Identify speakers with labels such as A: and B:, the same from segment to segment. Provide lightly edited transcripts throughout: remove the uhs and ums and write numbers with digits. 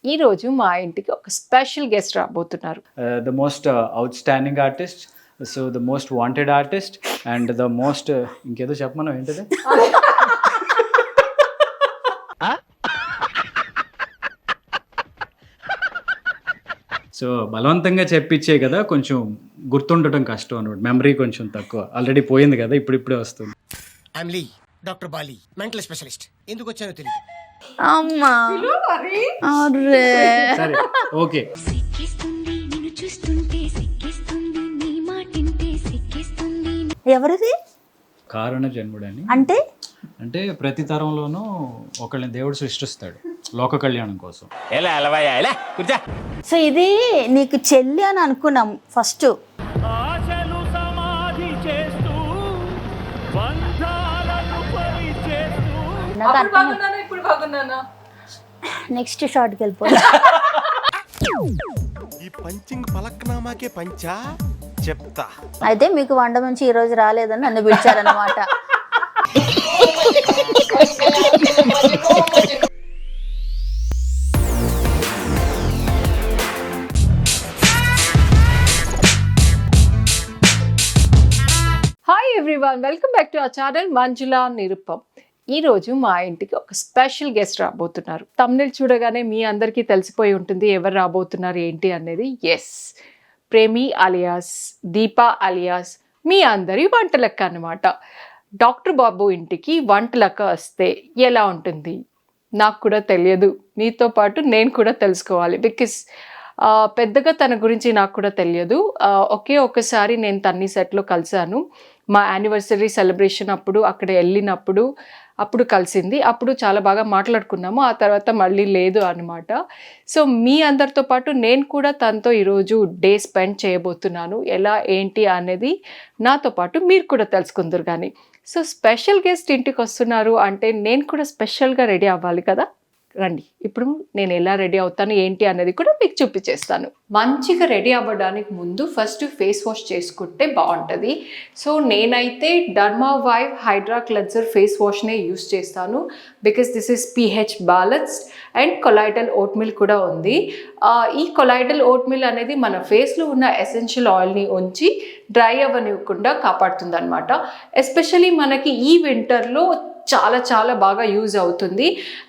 A: ఈరోజు మా ఇంటికి ఒక స్పెషల్ గెస్ట్ రాబోతున్నారు.
B: The most outstanding artist, so the most wanted artist, and the most ఇంకేదో చెప్పమను ఏంటిది. సో బలవంతంగా చెప్పించే కదా కొంచెం గుర్తుండటం కష్టం అనమాట, మెమరీ కొంచెం తక్కువ, ఆల్రెడీ పోయింది కదా, ఇప్పుడిప్పుడే వస్తుంది.
C: I'm Lee, doctor Bali, mental specialist. ఎందుకు వచ్చానో తెలియదు.
D: అమ్మా అరే
B: సరే ఓకే.
D: ఎవరిది
B: కారణ జన్ముడని
D: అంటే
B: అంటే ప్రతి తరంలోనూ ఒకళ్ళని దేవుడు సృష్టిస్తాడు లోక కళ్యాణం కోసం.
D: సో ఇది నీకు చెల్లి అని అనుకున్నాం ఫస్ట్. నెక్స్ట్ షార్ట్కి వెళ్ళిపోతా.
C: ఈ పంచింగ్ పలక్నామాకే పంచా చెప్తా.
D: అయితే మీకు వంట నుంచి ఈ రోజు రాలేదని నన్ను పిలిచారనమాట.
A: Hi everyone, welcome back to our channel Manjula Nirupam. ఈరోజు మా ఇంటికి ఒక స్పెషల్ గెస్ట్ రాబోతున్నారు. తమ్నెల్ చూడగానే మీ అందరికీ తెలిసిపోయి ఉంటుంది ఎవరు రాబోతున్నారు ఏంటి అనేది. ఎస్, ప్రేమి అలియాస్ దీపా అలియాస్ మీ అందరి వంటలక్క అనమాట. డాక్టర్ బాబు ఇంటికి వంటలక్క వస్తే ఎలా ఉంటుంది నాకు కూడా తెలియదు, మీతో పాటు నేను కూడా తెలుసుకోవాలి. బికాస్ పెద్దగా తన గురించి నాకు కూడా తెలియదు. ఒకసారి నేను తన్ని సెట్లో కలిశాను, మా యానివర్సరీ సెలబ్రేషన్ అప్పుడు అక్కడ వెళ్ళినప్పుడు అప్పుడు కలిసింది. అప్పుడు చాలా బాగా మాట్లాడుకున్నాము, ఆ తర్వాత మళ్ళీ లేదు అనమాట. సో మీ అందరితో పాటు నేను కూడా తనతో ఈరోజు డే స్పెండ్ చేయబోతున్నాను. ఎలా ఏంటి అనేది నాతో పాటు మీరు కూడా తెలుసుకుందరు. కానీ సో స్పెషల్ గెస్ట్ ఇంటికి వస్తున్నారు అంటే నేను కూడా స్పెషల్గా రెడీ అవ్వాలి కదా. రండి, ఇప్పుడు నేను ఎలా రెడీ అవుతాను ఏంటి అనేది కూడా మీకు చూపించేస్తాను. మంచిగా రెడీ అవ్వడానికి ముందు ఫస్ట్ ఫేస్ వాష్ చేసుకుంటే బాగుంటుంది. సో నేనైతే derma vive hydra cleanser face వాష్నే యూస్ చేస్తాను. Because this is pH balanced and colloidal oat meal కూడా ఉంది. ఈ కొలాయిడల్ ఓట్ మిల్ అనేది మన ఫేస్లో ఉన్న ఎసెన్షియల్ ఆయిల్ని ఉంచి డ్రై అవ్వనివ్వకుండా కాపాడుతుంది అనమాట. ఎస్పెషలీ మనకి ఈ వింటర్లో చాలా చాలా బాగా యూజ్ అవుతుంది.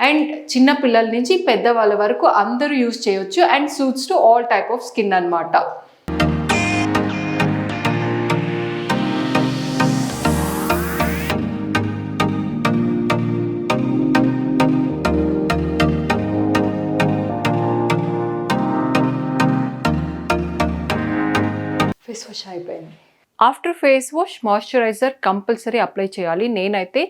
A: అండ్ చిన్న పిల్లల నుంచి పెద్దవాళ్ళ వరకు అందరూ యూజ్ చేయొచ్చు. And suits to all type of skin అనమాట. ఫేస్ వాష్ అయిపోయింది. After face wash moisturiser compulsory apply చేయాలి. నేనైతే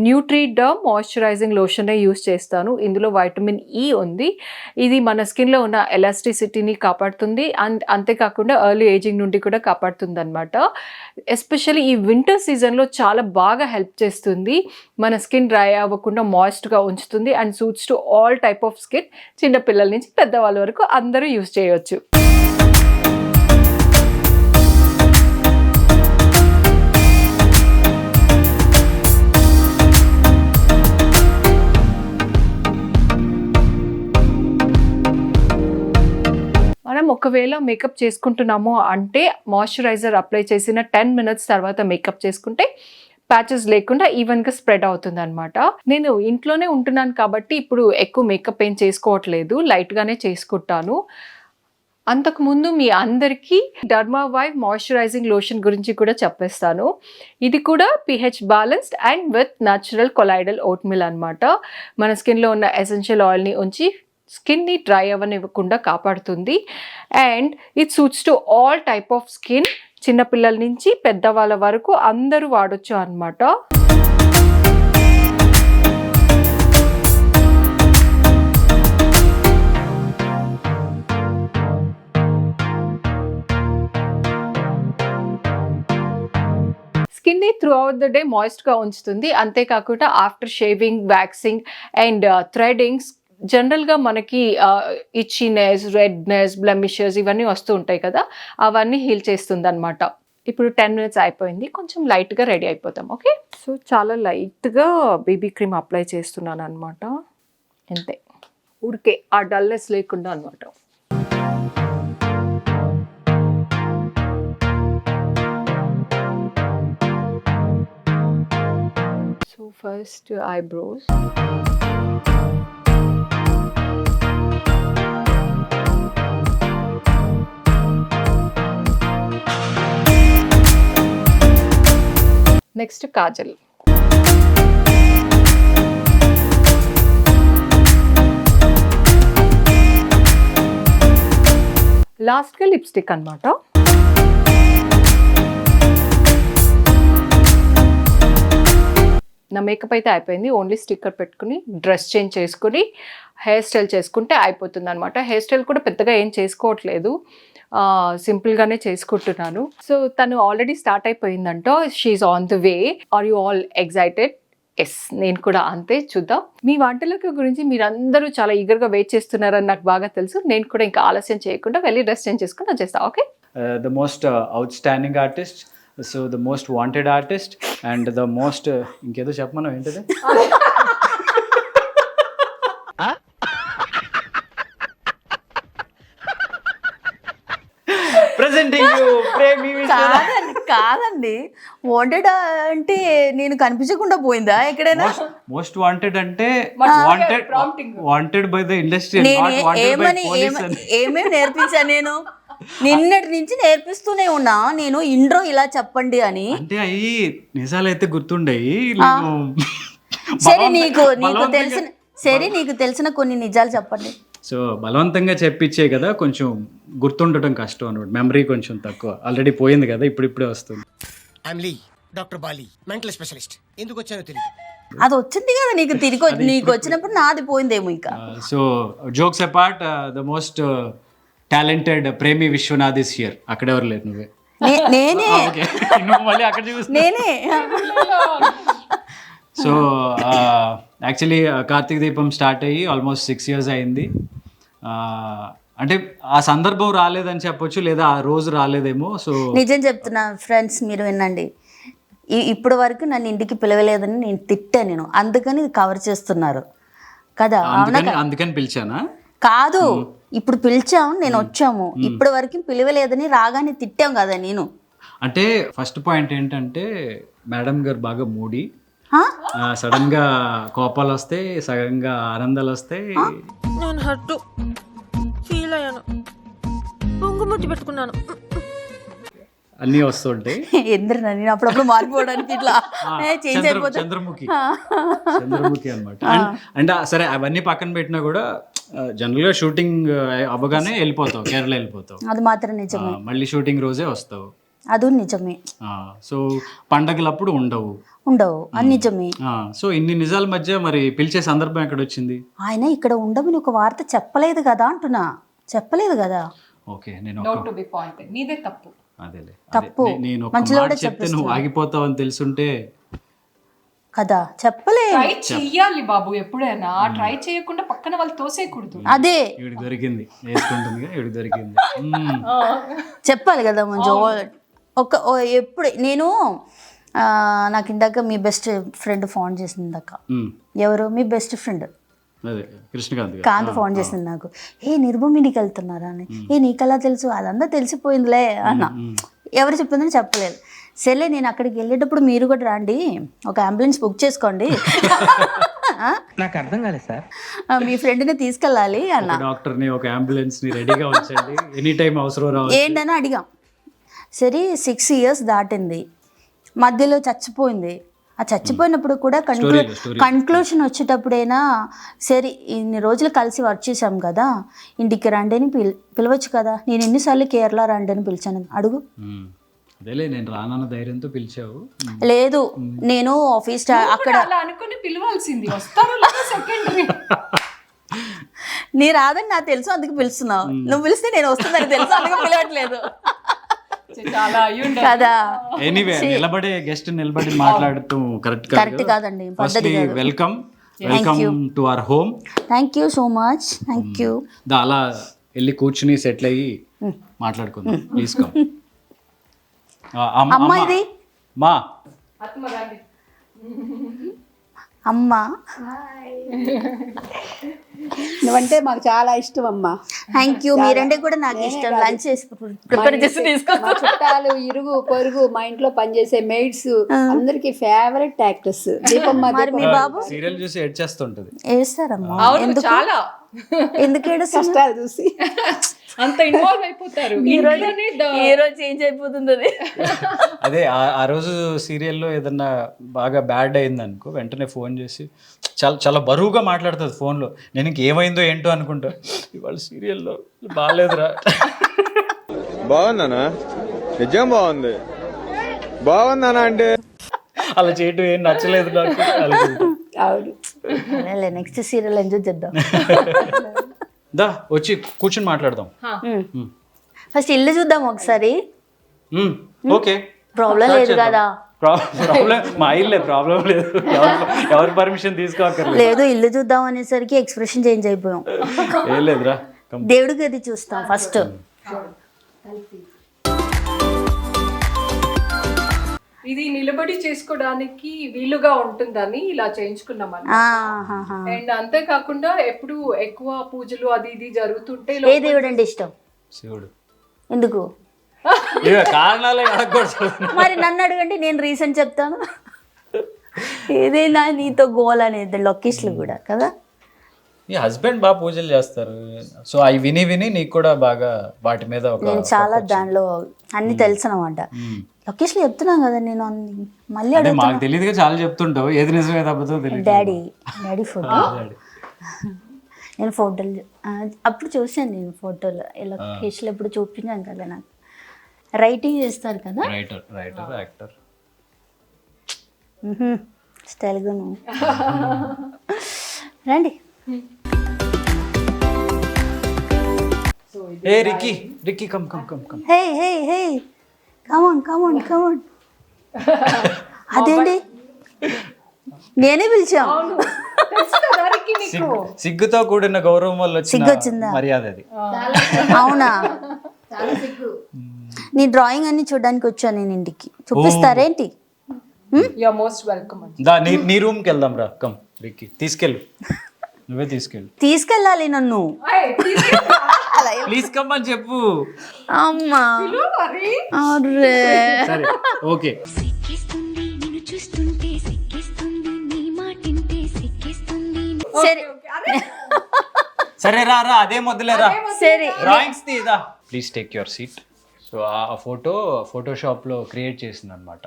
A: న్యూట్రీడర్మ్ మాయిశ్చరైజింగ్ లోషనే యూస్ చేస్తాను. ఇందులో వైటమిన్ ఈ ఉంది. ఇది మన స్కిన్లో ఉన్న ఎలాస్టిసిటీని కాపాడుతుంది అండ్ అంతేకాకుండా ఎర్లీ ఏజింగ్ నుండి కూడా కాపాడుతుంది అనమాట. ఎస్పెషల్లీ ఈ వింటర్ సీజన్లో చాలా బాగా హెల్ప్ చేస్తుంది. మన స్కిన్ డ్రై అవ్వకుండా మాయిస్ట్గా ఉంచుతుంది and suits to all type of skin. చిన్నపిల్లల నుంచి పెద్దవాళ్ళ వరకు అందరూ యూస్ చేయవచ్చు. మనం ఒకవేళ మేకప్ చేసుకుంటున్నాము అంటే మాయిశ్చరైజర్ అప్లై చేసిన 10 minutes తర్వాత మేకప్ చేసుకుంటే ప్యాచెస్ లేకుండా ఈవెన్గా స్ప్రెడ్ అవుతుంది అనమాట. నేను ఇంట్లోనే ఉంటున్నాను కాబట్టి ఇప్పుడు ఎక్కువ మేకప్ ఏం చేసుకోవట్లేదు, లైట్గానే చేసుకుంటాను. అంతకుముందు మీ అందరికీ డర్మా వైవ్ మాయిశ్చరైజింగ్ లోషన్ గురించి కూడా చెప్పేస్తాను. ఇది కూడా pH balanced and with natural colloidal oat meal అనమాట. మన స్కిన్లో ఉన్న ఎసెన్షియల్ ఆయిల్ని ఉంచి స్కిన్ని డ్రై అవ్వనివ్వకుండా కాపాడుతుంది. And it suits to all type of skin. చిన్నపిల్లల నుంచి పెద్దవాళ్ళ వరకు అందరూ వాడొచ్చు అనమాట. స్కిన్ని త్రూ అవుట్ ద డే మాయిస్ట్గా ఉంచుతుంది. అంతేకాకుండా ఆఫ్టర్ షేవింగ్, వ్యాక్సింగ్ అండ్ థ్రెడింగ్స్ జనరల్గా మనకి ఇచ్చినెస్, రెడ్నెస్, బ్లెమిషెస్ ఇవన్నీ వస్తూ ఉంటాయి కదా, అవన్నీ హీల్ చేస్తుంది అనమాట. ఇప్పుడు 10 minutes అయిపోయింది, కొంచెం లైట్గా రెడీ అయిపోతాం. ఓకే, సో చాలా లైట్గా బేబీ క్రీమ్ అప్లై చేస్తున్నాను అనమాట. అంతే. ఊరికే ఆ డల్నెస్ లేకుండా అనమాట. So first eyebrows. Next Kajal. లాస్ట్గా లిప్స్టిక్ అనమాట. నా మేకప్ అయితే అయిపోయింది. ఓన్లీ స్టిక్కర్ పెట్టుకుని డ్రెస్ చేంజ్ చేసుకుని హెయిర్ స్టైల్ చేసుకుంటే అయిపోతుంది అనమాట. హెయిర్ స్టైల్ కూడా పెద్దగా ఏం చేసుకోవట్లేదు, సింపుల్గానే చేసుకుంటున్నాను. సో తను ఆల్రెడీ స్టార్ట్ అయిపోయిందంట. She's on the way. Are you all excited? Yes, నేను కూడా అంతే. చూద్దాం. మీ వంటలకి గురించి మీరందరూ చాలా ఈగర్గా వెయిట్ చేస్తున్నారని నాకు బాగా తెలుసు. నేను కూడా ఇంకా ఆలస్యం చేయకుండా వెళ్ళి డ్రెస్ చేంజ్ చేసుకుని వచ్చేస్తాను. Okay.
B: The most outstanding artist, so the most wanted artist and the most ఇంకేదో చెప్పమను ఏంటిది?
D: కాదండి, వాంటెడ్ అంటే నేను కనిపించకుండా పోయిందా ఎక్కడైనా?
B: మోస్ట్ వాంటెడ్ అంటే వాంటెడ్ బై ద ఇండస్ట్రీ,
D: ఏమేమి నేర్పించాను నేను? నిన్నటి నుంచి నేర్పిస్తూనే ఉన్నా నేను, ఇంట్రో ఇలా చెప్పండి అని.
B: అంటే అవి నిజాలైతే గుర్తుండయి.
D: సరే నీకు తెలిసిన కొన్ని నిజాలు చెప్పండి.
B: సో బలవంతంగా చెప్పించే కదా కొంచెం గుర్తుండటం కష్టం అనమాట. మెమరీ కొంచెం తక్కువ, ఆల్రెడీ పోయింది కదా, ఇప్పుడిప్పుడే వస్తుంది.
C: I'm Lee, doctor Bali, mental specialist. ఎందుకు వచ్చానో తెలియదు.
D: అది వచ్చింది కదా నీకు, తిరిగి నీకు వచ్చినప్పుడు నాది పోయిందేమో ఇంకా.
B: So jokes apart, the most talented Premi Vishwanath is here. అక్కడ ఎవరు లేరు, నువ్వే.
D: నేనే
B: మళ్ళీ అక్కడ
D: నేనే.
B: సో యాక్చువల్లీ కార్తీక దీపం స్టార్ట్ అయ్యి ఆల్మోస్ట్ 6 years అయింది. అంటే ఆ సందర్భం రాలేదని చెప్పొచ్చు, లేదా ఆ రోజు రాలేదేమో. సో
D: నిజం చెప్తున్నా ఫ్రెండ్స్, మీరు వినండి. ఇప్పటి వరకు నన్ను ఇంటికి పిలవలేదని నేను తిట్టాను, నేను అందుకని కవర్ చేస్తున్నారు కదా.
B: అందుకని పిలిచానా?
D: కాదు, ఇప్పుడు పిలిచాము, నేను వచ్చాము. ఇప్పటి వరకు పిలవలేదని రాగానే తిట్టాం కదా నేను.
B: అంటే ఫస్ట్ పాయింట్ ఏంటంటే మేడం గారు బాగా మూడి, సడన్ గా కోపాలు వస్తాయి, సడన్ గా ఆనందాలు వస్తాయి.
E: నేను హర్ట్ ఫీల్ అయ్యాను, పొంగుముట్టి పెట్టుకున్నాను,
B: అన్నీ వస్తుంటాయి.
D: ఎందుకు నేను అప్పుడప్పుడు మారిపోవడానికి ఇట్లా చేంజ్ అయిపోతా.
B: చంద్రముఖి అనమాట. అండ్ సరే అవన్నీ పక్కన పెట్టినా కూడా జనరల్ గా షూటింగ్ అవ్వగానే వెళ్ళిపోతావు, కేరళ వెళ్ళిపోతావు.
D: అది మాత్రం నిజమే.
B: మళ్ళీ షూటింగ్ రోజే వస్తావు,
D: అది నిజమే.
B: సో పండగలప్పుడు ఉండవు,
D: అది నిజమే.
B: సో ఇన్ని నిజాల మధ్య మరి పిలిచే సందర్భం ఎక్కడ వచ్చింది?
D: ఆయన ఇక్కడ ఉండమని ఒక వార్త చెప్పలేదు కదా అంటున్నా. చెప్పలేదు కదా.
B: ఓకే, నేను
A: నీదే తప్పు.
B: అదేలే,
D: తప్పు.
B: నేను ఒక మాట చెప్తే నువ్వు ఆగిపోతావు అని తెలుసుంటే
D: కదా చెప్పలే.
A: ట్రై చెయ్యాలి బాబు, ఎప్పుడైనా ట్రై చేయకుండా పక్కన వాళ్ళు తోసేయకూడదు.
D: అదే
B: ఇవిడికి దొరికింది, వేసుకుంటుంది, ఇవిడికి దొరికింది.
D: చెప్పాలి కదా మంచి. ఎప్పుడు నేను నాకు ఇందాక మీ బెస్ట్ ఫ్రెండ్ ఫోన్ చేసింది ఇందాక. ఎవరు మీ బెస్ట్ ఫ్రెండ్? కాంత్ ఫోన్ చేసింది నాకు. నిర్భూమిడికి వెళ్తున్నారా అని. నీకలా తెలుసు? అదంతా తెలిసిపోయిందిలే అన్న. ఎవరు చెప్పిందని చెప్పలేదు. సరే నేను అక్కడికి వెళ్ళేటప్పుడు మీరు కూడా రండి, ఒక అంబులెన్స్ బుక్ చేసుకోండి,
F: నాకు అర్థం కాలేదు సార్,
D: మీ ఫ్రెండ్ని తీసుకెళ్ళాలి అన్న.
B: డాక్టర్ని ఒక అంబులెన్స్ ని రెడీగా ఉంచండి, ఎనీ టైం అవసరం రావచ్చు
D: ఏంటని అడిగాం. సరే 6 years దాటింది, మధ్యలో చచ్చిపోయింది. ఆ చచ్చిపోయినప్పుడు కూడా కన్క్లూషన్ వచ్చేటప్పుడైనా సరే ఇన్ని రోజులు కలిసి వర్క్ చేసాం కదా, ఇంటికి రండి అని పిలవచ్చు కదా. నేను ఎన్నిసార్లు కేరళ రండి అని పిలిచాను అడుగు.
B: అదేలే, నేను రానన్న ధైర్యంతో పిలిచావు.
D: లేదు, నేను ఆఫీస్ అక్కడ
A: అనుకుని పిలవాల్సింది, వస్తారు సెకండరీ.
D: నీ రాదని నాకు తెలుసు, అందుకు పిలుస్తున్నావు. నువ్వు పిలిస్తే నేను వస్తుందని తెలుసు, అందుకు పిలవట్లేదు కదా.
B: ఎనీవే, నిలబడే గెస్ట్ నిలబడి మాట్లాడుతూ కరెక్ట్
D: కాదండి, పద్ధతి కాదు.
B: Welcome to our home.
D: Thank you so much. Thank you.
B: అలా వెళ్ళి కూర్చుని సెటిల్ అయ్యి మాట్లాడుకుందాం. Please come.
D: అమ్మా ఇది
B: మా
D: అమ్మ
G: నువ్వంటే మాకు చాలా ఇష్టం అమ్మా.
D: Thank you. మీరంటే కూడా నాకు ఇష్టం. లంచ్ చేసి ప్రిపేర్ చేసి తీసుకో.
G: మా చుట్టాలు, ఇరుగు పొరుగు, మా ఇంట్లో పనిచేసే మెయిడ్స్ అందరికి ఫేవరెట్ యాక్ట్రెస్ దీపమ్మ.
D: మరి మీ బాబు
B: సీరియల్ చూసి ఎడ్ చేస్తుంటది.
D: ఏడుస్తారమ్మా?
A: అవును, చాలా
D: ఎందుకు ఏడుస్తారు?
G: కష్టాలు చూసి
A: అంత ఇన్వాల్వ్ అయిపోతారు.
D: ఈ రోజు చేంజ్ అయిపోతుంది అది.
B: అదే ఆ రోజు సీరియల్లో ఏదన్నా బాగా బ్యాడ్ అయింది అనుకో, వెంటనే ఫోన్ చేసి చాలా చాలా బరువుగా మాట్లాడుతుంది ఫోన్లో. నేను ఇంకేమైందో ఏంటో అనుకుంటా, ఇవాళ సీరియల్లో బాగాలేదురా.
H: బాగుందనా? నిజం బాగుంది. బాగుందనా అంటే
B: అలా చేయటం ఏం నచ్చలేదు నాకు.
G: అవును.
D: నెక్స్ట్ సీరియల్ ఎంజాయ్ చేద్దాం.
B: దా వచ్చి కూర్చుని మాట్లాడదాం.
D: ఫస్ట్ ఇల్లు చూద్దాం ఒకసారి.
B: ఓకే,
D: ప్రాబ్లం లేదు కదా?
B: ప్రాబ్లం మా ఇల్లే, ప్రాబ్లం లేదు. ఎవరి పర్మిషన్ తీసుకోకర్లేదు.
D: లేదు, ఇల్లు చూద్దాం అనేసరికి ఎక్స్ప్రెషన్ చేంజ్ అయిపోయాం.
B: ఏం లేదురా,
D: దేవుడి గది చూస్తాం ఫస్ట్.
A: ఇది నిలబడి చేసుకోవడానికి వీలుగా ఉంటుందని ఇలా చేయించుకున్నాం. అండ్ అంతేకాకుండా ఎప్పుడు ఎక్కువ పూజలు అది ఇది జరుగుతుంటే
D: ఏ దేవుడు అంటే ఇష్టం?
B: శివుడు.
D: ఎందుకు?
B: కారణాలే
D: మరి నన్ను అడగండి, నేను రీజన్ చెప్తాను. ఏదైనా నీతో గోల్ అనేది లొకేషన్లు కూడా కదా.
B: మీ హస్బెండ్ బాగా పూజలు చేస్తారు, సో అవి విని విని నీకు కూడా బాగా వాటి మీద ఒక
D: నేను చాలా దానిలో అన్ని తెలుసు అనమాట. లొకేషన్ చెప్తున్నాను కదా నేను అన్ని. మళ్ళీ
B: అంటే మాకు తెలియదుగా చాలా చెప్తుంటావు, ఏది నిజం ఏది అబద్ధం తెలియదు.
D: డాడీ ఫోటో నేను ఫోటోలు అప్పుడు చూసాను. నేను ఫోటోలు లొకేషన్ ఎప్పుడు చూపించాను కదా. నాకు రైటింగ్ చేస్తారు కదా,
B: రైటర్ యాక్టర్
D: స్టైల్గా. రండి.
B: ఏ Ricky come come come come.
D: Hey hey hey come on come on come on. అదేంటి నేనే పిలిచాం.
B: సిగ్గుతో కూడిన గౌరవం వల్ల
D: సిగ్గొచ్చిందా?
B: మర్యాద అది.
D: అవునా? నీ డ్రాయింగ్ అన్ని చూడడానికి వచ్చాను నేను ఇంటికి. చూపిస్తారేంటి?
A: You're most welcome.
B: నీ రూమ్కి వెళ్దాం రా. కమ్ రిక్కీ, తీసుకెళ్ళు, నువ్వే తీసుకెళ్ళు.
D: తీసుకెళ్ళాలి నన్ను.
B: ప్లీజ్ కమ్ అని చెప్పు.
D: అమ్మా అర్రే.
B: సరే ఓకే.
D: సరే
B: సరే రా అదే మొదలేరా.
D: సరే
B: డ్రాయింగ్స్ తీదా. Please take your seat. So ఆ ఫోటోషాప్ లో క్రియేట్ చేసింది అనమాట.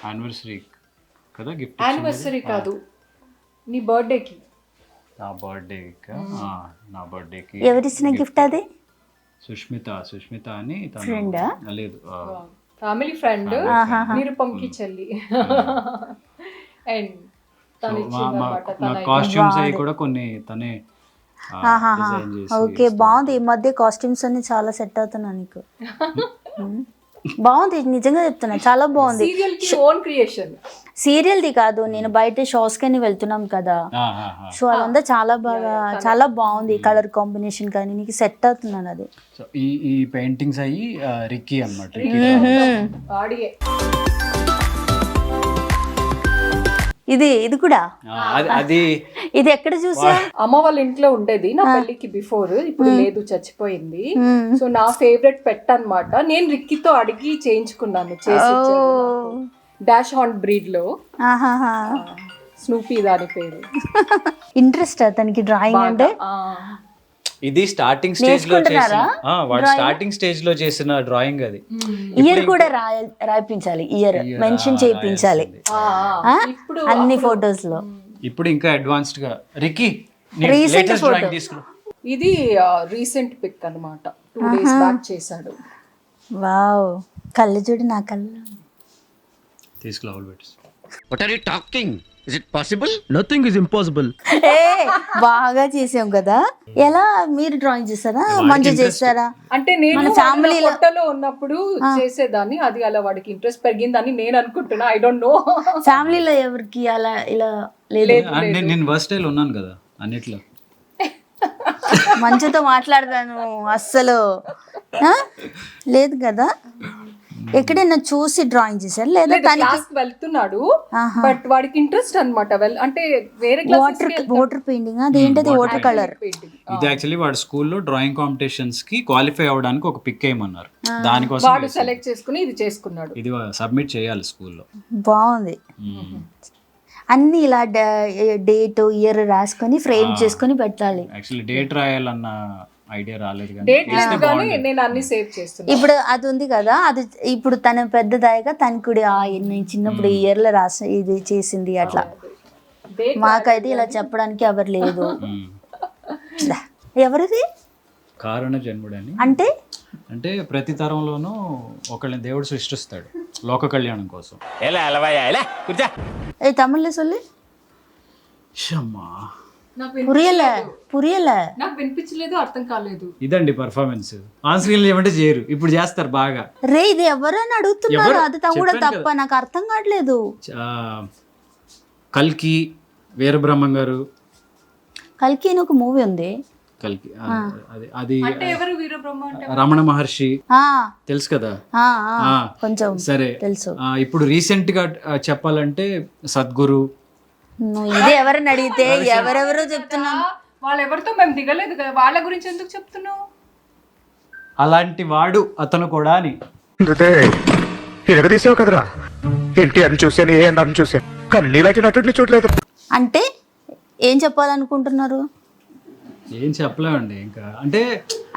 B: యానివర్సరీ కదా గిఫ్ట్.
A: యానివర్సరీ కాదు, నీ బర్త్డేకి.
B: నా బర్త్డేకి
D: ఎవరిచ్చిన గిఫ్ట్ అది?
B: సుష్మిత అని
D: ఫ్రెండా?
B: లేదు,
A: ఫ్యామిలీ ఫ్రెండ్, నిరుపంకి చెల్లి. అండ్
B: మా కాస్ట్యూమ్స్ అవి కూడా కొన్ని తనే డిజైన్ చేసి.
D: ఓకే, బాగుంది. ఈ మధ్య కాస్ట్యూమ్స్ అన్ని చాలా సెట్ అవుతున్నా నీకు. బాగుంది, నిజంగా చెప్తున్నా, చాలా బాగుంది.
A: సీరియల్ కి ఓన్ క్రియేషన్.
D: సీరియల్ది కాదు, నేను బయట షోస్ కని వెళ్తున్నాం కదా, సో అదంతా చాలా బాగా, చాలా బాగుంది. కలర్ కాంబినేషన్ కానీ నీకు సెట్ అవుతున్నాను అది.
B: సో ఈ పెయింటింగ్స్ అయ్యి రిక్కీ అన్నమాట.
D: ఇది కూడా
B: అది
D: ఇది ఎక్కడ చూసా?
A: అమ్మ వాళ్ళ ఇంట్లో ఉండేది నా పెళ్లికి బిఫోర్. ఇప్పుడు లేదు, చచ్చిపోయింది. సో నా ఫేవరెట్ పెట్ అన్నమాట. నేను రిక్కీతో అడిగి చేయించుకున్నాను. డాష్ హార్న్ బ్రీడ్ లో స్నూపీ దాని పేరు.
D: ఇంట్రెస్ట్ అతనికి డ్రాయింగ్ అంటే.
B: ఇది స్టార్టింగ్ స్టేజ్ లో చేసిన వాడు స్టార్టింగ్ స్టేజ్ లో చేసిన డ్రాయింగ్ అది.
D: ఇయర్ కూడా రాయిపించాలి, ఇయర్ మెన్షన్ చేయించాలి అన్ని ఫొటోస్ లో.
B: ఇప్పుడు ఇంకా అడ్వాన్స్డ్ గా. రిక్కీ
D: రీసెంట్ ఫోటో
A: ఇది, రీసెంట్ పిక్ అన్నమాట. 2 days బ్యాక్ చేశాడు.
D: వావ్, కళ్ళు చూడు నా కళ్ళు.
B: తీసుకురావాలి.
C: What are you talking? Is it possible?
F: Nothing is impossible.
D: బాగా చేసాం కదా. ఎలా మీరు డ్రాయింగ్ చేస్తారా, మంచిగా చేస్తారా?
A: అంటే నేను ఫోటోలో ఉన్నప్పుడు చేసేదాన్ని, అది అలా వాడికి ఇంట్రెస్ట్ పెరిగిందని నేను అనుకుంటున్నా. I don't know.
D: ఫ్యామిలీలో ఎవరికి అలా ఇలా లేదు.
B: నేను వర్స్టైల్ ఉన్నాను కదా అన్నిట్లో.
D: మంచితో మాట్లాడతాను అస్సలు లేదు కదా. ఎక్కడైనా చూసి డ్రాయింగ్ చేశారు లేదా తనకి
A: క్లాస్ వెళ్తున్నాడు బట్ వాడికి ఇంట్రెస్ట్ అనమాట అంటే వేరే
D: వాటర్ పెయింటింగ్ అదేంటది వాటర్ కలర్
B: ఇది యాక్చువల్లీ వాడు స్కూల్లో డ్రాయింగ్ కాంపిటీషన్స్ కి క్వాలిఫై అవ్వడానికి ఒక పిక్ వేయమన్నారు, దానికోసం
A: వాడు సెలెక్ట్ చేసుకుని ఇది చేసుకున్నాడు.
B: ఇది సబ్మిట్ చేయాలి స్కూల్లో.
D: బాగుంది. అన్ని ఇలా డేట్ ఇయర్ రాసుకొని ఫ్రేమ్ చేసుకొని పెట్టాలి.
B: యాక్చువల్లీ డేట్ రాయాలన్న ఐడియా రాలేదు కానీ
A: డేట్ లేదు కానీ నేను అన్ని సేవ్ చేస్తున్నాను.
D: ఇప్పుడు అది ఉంది కదా, అది ఇప్పుడు తన పెద్దదాయిగా తనకి కూడా నేను చిన్నప్పుడు ఇయర్ లో రాసి ఇది చేసింది అట్లా. మాకైతే ఇలా చెప్పడానికి ఎవరు లేదు. ఎవరిది
B: కారణ జన్ముడని
D: అంటే
B: అంటే ప్రతి తరంలోనూ ఒకళ్ళని దేవుడు సృష్టిస్తాడు లోక కళ్యాణం కోసం.
D: ఏ తమిళ్లో சொல்லு.
B: షమ్మా
D: పురియల
A: నాకు వినిపించలేదు, అర్థం కాలేదు.
B: ఇదండి పర్ఫార్మెన్స్. ఆన్ స్క్రీన్ ఏమంటే చేయరు, ఇప్పుడు చేస్తారు బాగా.
D: రే ఇది ఎవరని అడుగుతున్నారు, అది కూడా తప్ప నాకు అర్థం కావట్లేదు.
B: కల్కి వీరబ్రహ్మం గారు,
D: కల్కి అని ఒక మూవీ ఉంది.
B: కల్కి అది
A: అంటే ఎవరు వీరబ్రహ్మ అంటే?
B: రమణ మహర్షి
D: ఆ
B: తెలుసు కదా.
D: కొంచెం
B: సరే
D: తెలుసు.
B: ఇప్పుడు రీసెంట్ గా చెప్పాలంటే సద్గురు.
D: నువ్వు ఇదే ఎవరిని అడిగితే ఎవరెవరో చెప్తున్నాను.
A: వాళ్ళెవరితో మేము దిగలేదు కదా, వాళ్ళ గురించి ఎందుకు చెప్తున్నావు?
B: అలాంటి వాడు అతను కూడా అని.
C: తీసావు కదరా, ఎన్టీఆర్ని చూసాను, ఏఎన్ఆర్ని చూసాను, కానీ నీలాంటి నటుడిని చూడలేదు.
D: అంటే ఏం చెప్పాలనుకుంటున్నారు?
B: ఏం చెప్పలేమండి ఇంకా. అంటే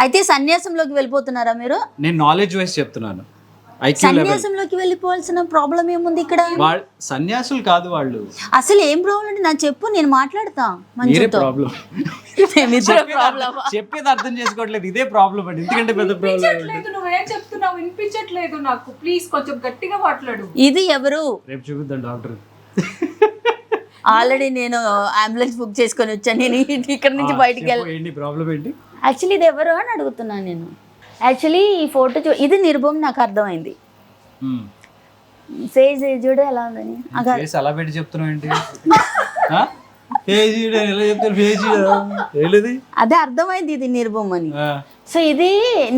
D: అయితే సన్యాసంలోకి వెళ్ళిపోతున్నారా మీరు?
B: నేను నాలెడ్జ్ వైస్ చెప్తున్నాను. IQ level.
D: సన్యాసంలోకి వెళ్ళిపోవాల్సిన ప్రాబ్లం ఏముంది ఇక్కడ?
B: సన్యాసులు కాదు వాళ్ళు.
D: అసలు ఏం ప్రాబ్లం అంటే నాకు చెప్పు, నేను మాట్లాడతా.
B: మీరే ప్రాబ్లం. చెప్పేది అర్థం చేసుకోవట్లేదు, ఇదే ప్రాబ్లం అండి. ఎందుకంటే పెద్ద ప్రాబ్లం.
A: నువ్వేం చెప్తున్నావు వినిపించట్లేదు నాకు. ప్లీజ్ కొంచెం గట్టిగా మాట్లాడు.
D: ఇది ఎవరు?
B: రేపు చూపిద్దాం డాక్టర్.
D: ఆల్రెడీ నేను అంబులెన్స్ బుక్ చేసుకొని వచ్చాను. నేను ఇక్కడ నుంచి బయటికి
B: ఏంటి ప్రాబ్లం ఏంటి?
D: యాక్చువల్లీ ఇది ఎవరు అని అడుగుతున్నాను నేను. యాక్చువల్లీ ఈ ఫోటో ఇది నిర్భం, నాకు అర్థమైంది. ఫేస్ చూడ ఎలా ఉందని.
B: ఫేస్ అలా పెట్టి చెప్తున్నావు ఏంటి? ఫేస్ ఎలా చెప్తారు? ఫేస్
D: అదే అర్థమైంది ఇది నిర్భం అని. సో ఇది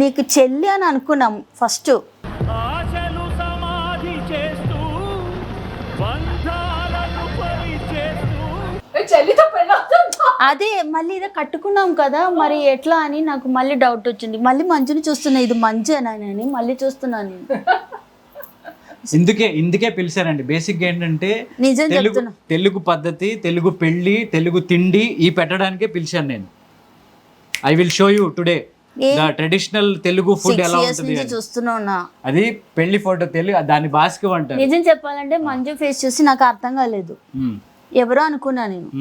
D: నీకు చెల్లి అని అనుకున్నాం ఫస్ట్. అదే మళ్ళీ ఇదే కట్టుకున్నాం కదా, మరి ఎట్లా అని నాకు మళ్ళీ డౌట్ వచ్చింది. మళ్ళీ మంజుని చూస్తున్నా, ఇది మంజునా అని మళ్ళీ చూస్తున్నాను నేను.
B: ఇందుకే పిలిచారండి. బేసిక్ ఏంటంటే
D: నిజం చెప్తున్నా,
B: తెలుగు పద్ధతి, తెలుగు పెళ్లి, తెలుగు తిండి ఈ పెట్టడానికే పిలిచాను నేను. I will show you today the traditional Telugu food ఎలా ఉంటుంది
D: చూస్తున్నా.
B: అది పెళ్లి ఫోటో తెలుగు, దాని భాస్కం అంటారు.
D: నిజం చెప్పాలంటే మంజు ఫేస్ చూసి నాకు అర్థం కాలేదు, ఎవరో అనుకున్నా నేను.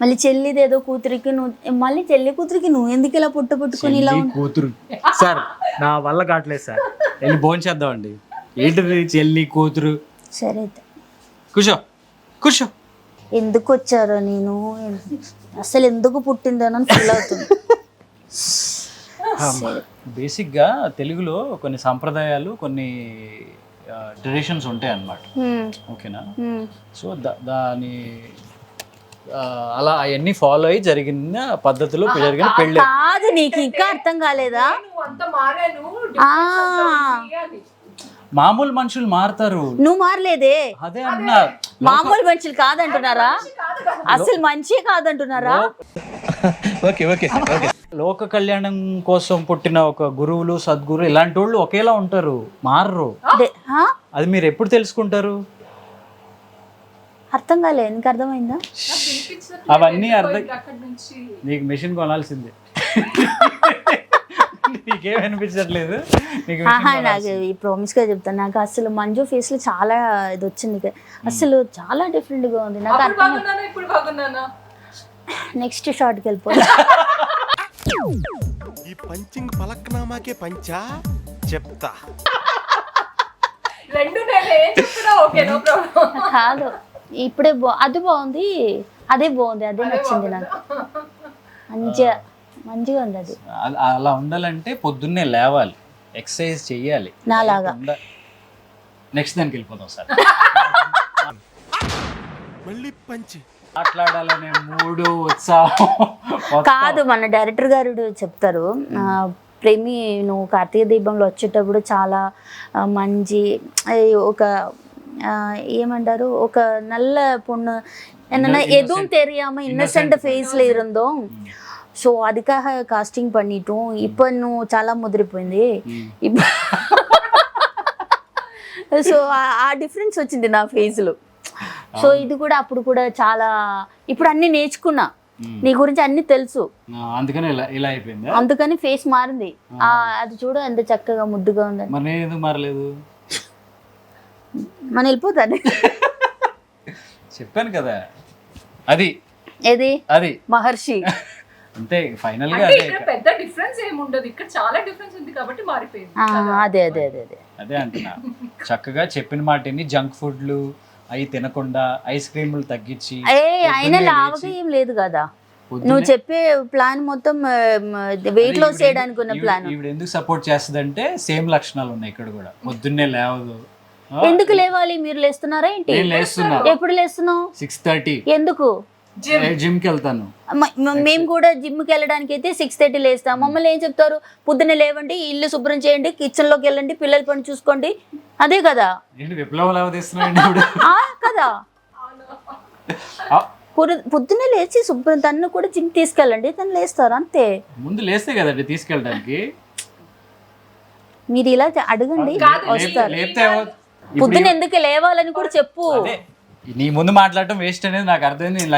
D: మళ్ళీ చెల్లిది ఏదో కూతురికి నువ్వు, మళ్ళీ చెల్లి కూతురికి నువ్వు ఎందుకు ఇలా పుట్టుకుని ఇలా
B: కూతురు? సార్ నా వల్ల కావట్లేదు సార్, వెళ్ళి భోజనం చేద్దామండి. ఏంటిది చెల్లి కూతురు?
D: సరే అయితే
B: కూర్చో కూర్చో.
D: ఎందుకు వచ్చారో, నేను అసలు ఎందుకు పుట్టిందో అని ఫీల్ అవుతుంది.
B: బేసిక్గా తెలుగులో కొన్ని సంప్రదాయాలు, కొన్ని ట్రెడిషన్స్ ఉంటాయి అన్నమాట. ఓకేనా? సో దాని అలా అవన్నీ ఫాలో అయ్యి జరిగిన పద్ధతిలో జరిగిన పెళ్ళి
D: కాదు. నీకు ఇంకా అర్థం కాలేదా?
B: మామూలు మనుషులు మారుతారు,
D: నువ్వు మారలేదే.
B: అదే అన్నా.
D: మామూలు మనుషులు కాదంటున్నారా? అసలు మంచి కాదంటున్నారా?
B: లోక కళ్యాణం కోసం పుట్టిన ఒక గురువులు, సద్గురు ఇలాంటి వాళ్ళు ఒకేలా ఉంటారు, మారరు. అది మీరు ఎప్పుడు తెలుసుకుంటారు?
D: అర్థం కాలే. నీకు అర్థమైందా?
B: అవన్నీ అర్థం. నీకు మెషిన్ కొనాల్సిందే. నీకేం అనిపించట్లేదు?
D: నాకు ఈ ప్రామిస్ గా చెప్తాను, నాకు అసలు మంజు ఫేస్ లో చాలా ఇది వచ్చింది, అసలు చాలా డిఫరెంట్ గా ఉంది. నాకు అర్థం. నెక్స్ట్ షార్ట్ కి వెళ్ళిపోతా.
C: ఈ పంచింగ్ పలక్నామాకే పంచా చెప్తా.
D: కాదు, ఇప్పుడే అది బాగుంది, అదే బాగుంది, అదే నచ్చింది నాకు. మంచిగా ఉంది అది.
B: అలా ఉండాలంటే పొద్దున్నే లేవాలి, ఎక్సర్సైజ్ చెయ్యాలి
D: నాలాగా.
B: నెక్స్ట్ దానికి వెళ్ళిపోతాం సార్.
C: మళ్ళీ పంచి
B: మాట్లాడాలనే మూడు, ఉత్సాహం
D: కాదు. మన డైరెక్టర్ గారు చెప్తారు, ప్రేమి నువ్వు కార్తీక దీపంలో వచ్చేటప్పుడు చాలా మంచి ఒక ఏమంటారు ఒక நல்ல பொண்ணு என்னன்னா எதுவும் தெரியாம இன்னசென்ட் ஃபேஸ்ல இருந்தோம். ஸோ அதுக்காக காஸ்டிங் பண்ணிட்டோம். இப்போ నువ్వు చాలా ముదిరిపోయింది. ఇప్పుడు సో ఆ డిఫరెన్స్ వచ్చింది నా ఫేస్లో. సో ఇది కూడా అప్పుడు కూడా చాలా ఇప్పుడు అన్ని నేర్చుకున్నా, నీ గురించి అన్ని తెలుసు,
B: అందుకని ఇలా అయిపోయింది.
D: అందుకని ఫేస్ మారింది. అది చూడ ఎంత చక్కగా ముద్దుగా ఉందని.
B: మరి నేను ఎందుకు మారలేదు?
D: మనం వెళ్ళిపోతాను.
B: చెప్పాను కదా, అది
D: ఏది
B: అది
D: మహర్షి.
B: అంతే ఫైనల్ గా.
A: అంటే
B: అదే
A: ఇక్కడ పెద్ద డిఫరెన్స్ ఏమి ఉండదు, ఇక్కడ చాలా డిఫరెన్స్ ఉంది కాబట్టి మారిపోయింది.
D: అదే అదే అదే అదే
B: అదే అంటున్నా. చక్కగా చెప్పిన మాటని జంక్ ఫుడ్లు అవి తినకుండా ఐస్ క్రీములు తగ్గించి.
D: అయినా లావుగా ఏం లేదు కదా, నువ్వు చెప్పే ప్లాన్ మొత్తం వెయిట్ లాస్ చేయడానికి ఉన్న ప్లాన్.
B: ఈవిడ ఎందుకు సపోర్ట్ చేస్తుందంటే సేమ్ లక్షణాలు ఉన్నాయి ఇక్కడ కూడా. పొద్దున్నే లేవదు.
D: ఎందుకు లేవాలి? మీరు లేస్తున్నారా ఏంటి?
B: నేను లేస్తున్నా.
D: ఎప్పుడు లేస్తున్నావు?
B: 6:30.
D: ఎందుకు?
B: జిమ్ కి వెళ్తాను.
D: మేము కూడా జిమ్ కి వెళ్ళడానికి అయితే 6:30 లేస్తాం. మమ్మల్ని ఏం చెప్తారు? పొద్దున్నే లేవండి, ఇల్లు శుభ్రం చేయండి, కిచెన్ లోకి వెళ్ళండి, పిల్లల పని చూసుకోండి, అదే కదా.
B: విప్లవం లేవదీస్తున్నాడు
D: కదా. పొద్దున్నే లేచి శుభ్రం తను కూడా జిమ్ తీసుకెళ్ళండి, తను లేస్తారు అంతే.
B: ముందు లేస్తే కదండి తీసుకెళ్ళడానికి.
D: మీరు ఇలా అడగండి వస్తారు. పొద్దున్న ఎందుకు లేవాలని కూడా చెప్పు.
B: నీ ముందు మాట్లాడటం వేస్ట్ అనేది నాకు అర్థమైంది. నేను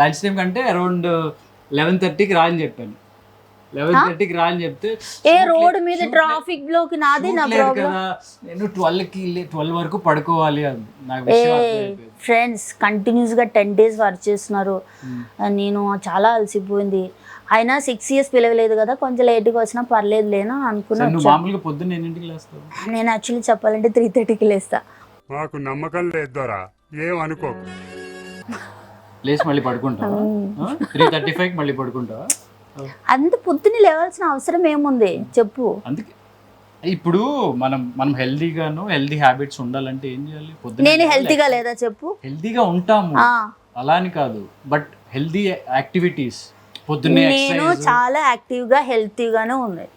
B: లంచ్ టైం కంటే అరౌండ్ 11:30కి రాని చెప్పాను. 11:30కి రాని చెప్తే
D: రోడ్ మీద ట్రాఫిక్ లోకి నాది నా ప్రాబ్లం.
B: నేను 12 వరకు పడుకోవాలి అని నాకు
D: ఫ్రెండ్స్ కంటిన్యూస్ గా 10 days వర్క్ చేస్తున్నారు. నేను చాలా అలసిపోయింది. అయినా 6 years పిలవలేదు కదా, కొంచెం లేట్గా వచ్చినా పర్లేదు లేనా అనుకున్నాను.
B: మామూలుగా పొద్దున్న ఎన్నింటికి లేస్తావు?
D: నేను యాక్చువల్లీ చెప్పాలంటే 3:30కి లేస్తా.
C: మాకు నమ్మకం లేదు, ఏం అనుకోకు.
B: లేచి మళ్ళీ పడుకుంటావా? 3:35కి మళ్ళీ పడుకుంటావా?
D: అంత పొద్దున్న లేవాల్సిన అవసరం ఏముంది చెప్పు.
B: అందుకే ఇప్పుడు మనం హెల్దీ హ్యాబిట్స్ ఉండాలంటే ఏం చేయాలి? పొద్దున్న
D: నేను హెల్తీగా లేదా చెప్పు?
B: హెల్దీగా ఉంటాము అలా అని కాదు, బట్ హెల్దీ యాక్టివిటీస్ పొద్దున్నే.
D: నేను చాలా యాక్టివ్గా హెల్తీగానే ఉంది.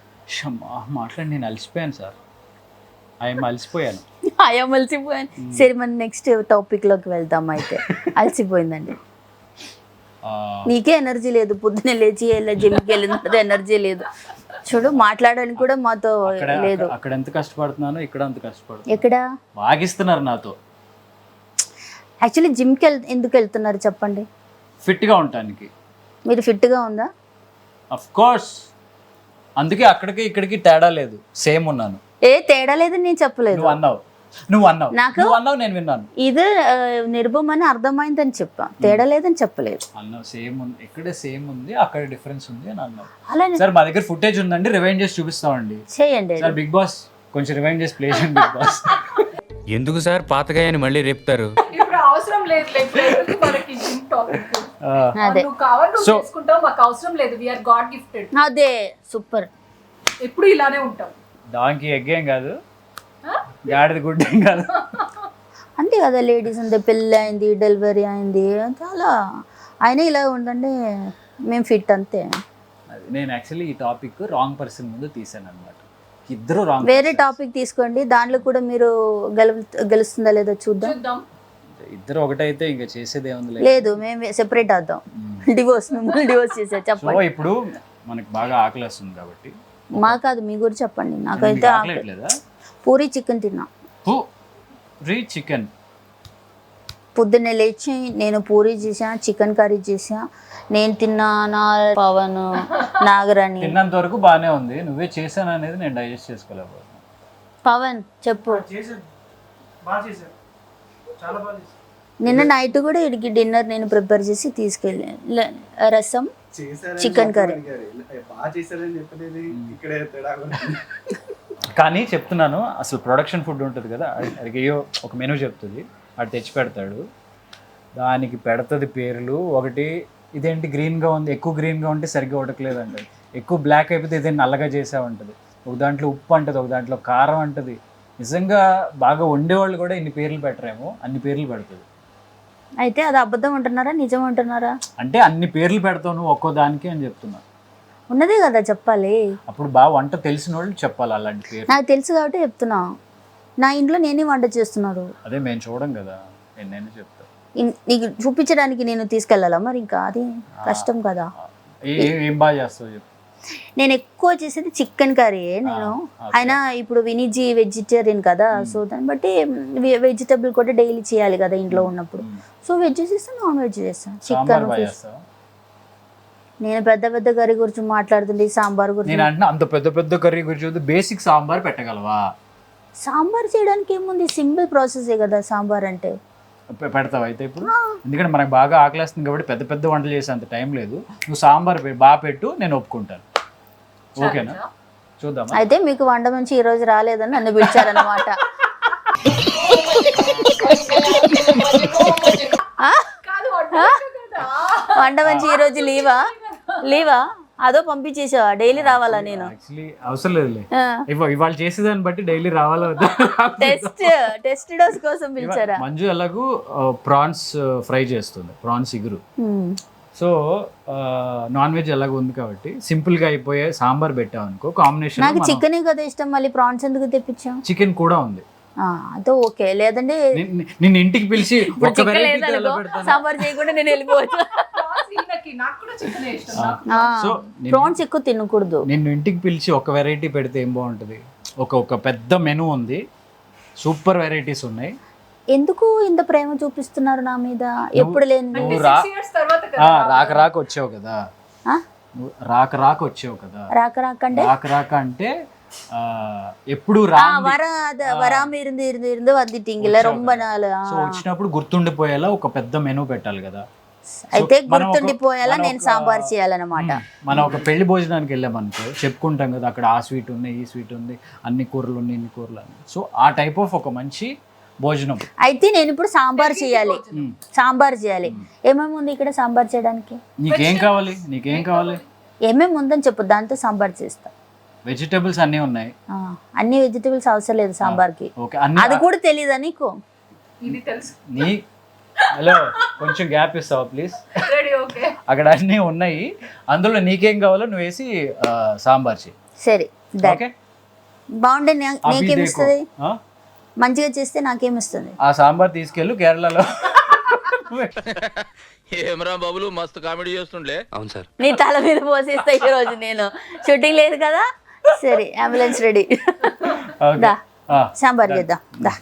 B: మాట్లాడి నేను అలసిపోయాను సార్. అలసిపోయాను.
D: అలసిపోయాను. సరే మనం నెక్స్ట్ టాపిక్ లోకి వెళ్దాం. అయితే అలసిపోయిందండి, నీకే ఎనర్జీ లేదు. పొద్దున్నే లేచి జిమ్కి వెళ్ళిన ఎనర్జీ లేదు. చూడు మాట్లాడడానికి కూడా మాతో లేదు.
B: అక్కడ ఎంత కష్టపడుతున్నానో ఇక్కడ అంత కష్టపడుతున్నాను.
D: ఎక్కడ
B: వాగిస్తున్నారు నాతో.
D: యాక్చువల్లీ జిమ్కి ఎందుకు వెళ్తున్నారు చెప్పండి?
B: ఫిట్గా ఉండటానికి.
D: మీరు ఫిట్గా ఉందా?
B: Of course. అందుకే అక్కడికి ఇక్కడికి తేడా లేదు, సేమ్ ఉన్నాను.
D: తేడా లేదని నేను చెప్పలేదు.
B: నువ్వు అన్నావు
D: నాకు
B: నేను విన్నాను.
D: ఇది నిర్భమని అర్థమైందని చెప్పా, తేడా లేదని చెప్పలేదు.
B: అన్నావు సేమ్ ఉంది, ఇక్కడే సేమ్ ఉంది, అక్కడ డిఫరెన్స్ ఉంది అని అన్నావు.
D: అలానే
B: సార్ మా దగ్గర ఫుటేజ్ ఉందండి, రివైండ్ చేసి చూపిస్తామండి.
D: చేయండి
B: సార్. బిగ్ బాస్ కొంచెం రివైండ్ చేసి ప్లే చేయండి. బిగ్ బాస్
F: ఎందుకు సార్ పాతగాయని మళ్ళీ రేపుతారు?
A: ఇప్పుడు అవసరం లేదు మనకి జిమ్ టాపిక్.
D: అదే
A: నువ్వు కావాలి నువ్వు చేసుకుంటావు, మాకు అవసరం లేదు. We are god gifted.
D: అదే సూపర్.
A: ఎప్పుడు ఇలానే ఉంటాం.
B: దానికి ఎగ్గేం కాదు, గాడిద గుడ్డేం కాదు.
D: అంతే కదా, లేడీస్ అంతే, పెళ్ళి అయింది, డెలివరీ అయింది, చాలా అయినా ఇలా ఉండండి, మేము ఫిట్ అంతే.
B: నేను యాక్చువల్లీ ఈ టాపిక్ రాంగ్ పర్సన్ ముందు తీసాను అనమాట. ఇద్దరు రాంగ్.
D: వేరే టాపిక్ తీసుకోండి, దాంట్లో కూడా మీరు గెలుస్తుందా లేదా చూద్దాం.
B: ఇద్దరు ఒకటైతే ఇంకా చేసేది ఏముంది
D: లేదు, మేము సెపరేట్ అవుతాం. డివోర్స్, మిమ్మల్ని డివోర్స్ చేసా చెప్పండి.
B: ఇప్పుడు మనకి బాగా ఆకలి వస్తుంది కాబట్టి.
D: మా కాదు, మీ గురించి చెప్పండి. నాకైతే
B: ఆకలేట్లేదా?
D: పూరి చికెన్ తిన్నా.
B: పూరి చికెన్
D: పొద్దున్నే లేచి నేను పూరి చేసా, చికెన్ కర్రీ చేసా, నేను తిన్నా. నా పవన్ నాగరాణి
B: తిన్నంత వరకు బాగానే ఉంది, నువ్వే చేశాను అనేది నేను డైజెస్ట్ చేసుకోలేకపోతున్నాను.
D: పవన్ చెప్పు. నిన్న నైట్ కూడా ఇడికి డిన్నర్ నేను ప్రిపేర్ చేసి తీసుకెళ్ళి, రసం చికెన్ కర్రీ.
B: కానీ చెప్తున్నాను, అసలు ప్రొడక్షన్ ఫుడ్ ఉంటుంది కదా, అది ఒక మెనూ చెప్తుంది, అది తెచ్చి పెడతాడు, దానికి పెడుతుంది పేర్లు. ఒకటి ఇదేంటి గ్రీన్గా ఉంది, ఎక్కువ గ్రీన్గా ఉంటే సరిగ్గా ఉడకలేదు అంటది, ఎక్కువ బ్లాక్ అయిపోతే ఇదే నల్లగా చేసామంటది, ఒక దాంట్లో ఉప్పు అంటది, ఒక దాంట్లో కారం అంటది. నిజంగా బాగా వండేవాళ్ళు కూడా ఇన్ని పేర్లు పెట్టరేమో, అన్ని పేర్లు పెడుతుంది.
D: అయితే అది అబద్ధం అంటున్నారా నిజం అంటున్నారా?
B: అంటే అన్ని పేర్లు పెడతావు నువ్వు ఒక్కో దానికి అని చెప్తున్నా.
D: ఉన్నదే కదా చెప్పాలి.
B: అప్పుడు బాగా వంట తెలిసిన వాళ్ళు చెప్పాలి అలాంటి పేరు.
D: నాకు తెలుసు కాబట్టి చెప్తున్నా. నా ఇంట్లో నేనే వంట చేస్తున్నాడు.
B: అదే మేము చూడం కదా, నేను చెప్తా.
D: నీకు చూపించడానికి నేను తీసుకెళ్ళాలా మరి? ఇంకా అది కష్టం కదా.
B: ఏం బాగా చేస్తావు చెప్పు.
D: నేను ఎక్కువ చేసేది చికెన్ కర్రీ. నేను అయినా ఇప్పుడు వినీజీ వెజిటేరియన్ కదా, సో దాన్ని బట్టి వెజిటబుల్ కూడా డైలీ చేయాలి కదా ఇంట్లో ఉన్నప్పుడు. సో వెజ్ చేస్తాను, నాన్ వెజ్ చేస్తాను. Chicken, fish. నేను పెద్ద పెద్ద కర్రీ గురించి మాట్లాడుతుండే, సాంబార్ గురించి.
B: నేను అంటే అంత పెద్ద పెద్ద కర్రీ గురించి బేసిక్ సాంబార్ పెట్టగలవా?
D: సాంబార్ చేయడానికి ఏముంది, సింపుల్ ప్రాసెసే కదా సాంబార్ అంటే.
B: పెడతావు అయితే ఇప్పుడు? ఎందుకంటే మనకు బాగా ఆకలేస్తుంది కాబట్టి పెద్ద పెద్ద వంటలు చేసే అంత టైం లేదు. నువ్వు సాంబార్ బాగా పెట్టు, నేను ఒప్పుకుంటాను. ఓకేనా? చూద్దాం.
D: అయితే మీకు వంట మంచి ఈ రోజు రాలేదని నన్ను పిలిచారన్నమాట. వంట మంచి ఈ రోజు లీవా అదో పంపించేసావా? డైలీ రావాలా నేను?
B: యాక్చువల్లీ అవసరం లేదులే, ఇవాళ చేసేదాన్ని బట్టి డైలీ రావాలా?
D: టెస్ట్ డోస్ కోసం పిలిచారా?
B: మంజు ఎలాగూ ప్రాన్స్ ఫ్రై చేస్తుంది, ప్రాన్స్ ఇగురు. సో నాన్ వెజ్ ఎలాగో ఉంది కాబట్టి సింపుల్ గా అయిపోయే సాంబార్ పెట్టావు అనుకో, కాంబినేషన్.
D: నాకు చికెన్ కదా ఇష్టం, మళ్ళీ ప్రాన్స్ ఎందుకు తెప్పించావు?
B: చికెన్ కూడా ఉంది.
D: అదో ఓకే. లేదంటే
B: నిన్ను ఇంటికి పిలిచి ఒక వెరైటీ
D: సాంబార్ చేయకుండా నేను వెళ్ళిపోవచ్చు. ప్రాన్స్ ఎక్కువ తినకూడదు.
B: నిన్ను ఇంటికి పిలిచి ఒక వెరైటీ పెడితే ఏం బాగుంటది? ఒక పెద్ద మెనూ ఉంది, సూపర్ వెరైటీస్ ఉన్నాయి.
D: ఎందుకు ఇంత ప్రేమ చూపిస్తున్నారు నా మీద? ఎప్పుడు లేని
B: నువ్వు రాక వచ్చావు కదా, రాక వచ్చావు కదా. రాక అంటే ఎప్పుడు
D: వరామ ఇருந்து వందిటింగిల రొంబ నాలు.
B: సో వచ్చినప్పుడు గుర్తుండిపోయేలా ఒక పెద్ద మెనూ పెట్టాలి కదా.
D: అయితే గుర్తుండిపోయేలా నేను సాంబార్ చేయాలన్నమాట.
B: మనం ఒక పెళ్లి భోజనానికి వెళ్ళామనుకో, చెప్పుకుంటాం కదా అక్కడ ఆ స్వీట్ ఉంది, ఈ స్వీట్ ఉంది, అన్ని కూరలు ఉన్నాయి, ఇన్ని కూరలు అని. సో ఆ టైప్ ఆఫ్ ఒక మంచి భోజనం.
D: అయితే నేను ఇప్పుడు సాంబార్ చేయాలి. ఏమేమి ఉంది ఇక్కడ సాంబార్ చేయడానికి?
B: నీకేం కావాలి? ఏమేమి
D: ఉందని చెప్పు, దాంతో సాంబార్ చేస్తా.
B: వెజిటబుల్స్ అన్నీ ఉన్నాయి.
D: అన్ని వెజిటబుల్స్ అవసరం లేదు సాంబార్కి. అది కూడా తెలీదా నీకు?
B: హలో, కొంచెం గ్యాప్ ఇస్తావా ప్లీజ్? అక్కడ అన్నీ ఉన్నాయి, అందులో నీకేం కావాలో నువ్వు వేసి సాంబార్ చేయి.
D: సరే,
B: ఓకే.
D: బాగుండే. నీకేమిస్తుంది? మంచిగా చేస్తే నాకేమిస్తుంది?
B: ఆ సాంబార్ తీసుకెళ్ళు కేరళలో.
I: ఏమరా బాబులు మస్తు కామెడీ చేస్తుండే. అవును సార్.
D: నీ తల మీద పోసేస్తా ఈ రోజు. నేను షూటింగ్ లేదు కదా. సరే, అంబులెన్స్ రెడీ. దా సాంబార్ చేద్దాం. దా.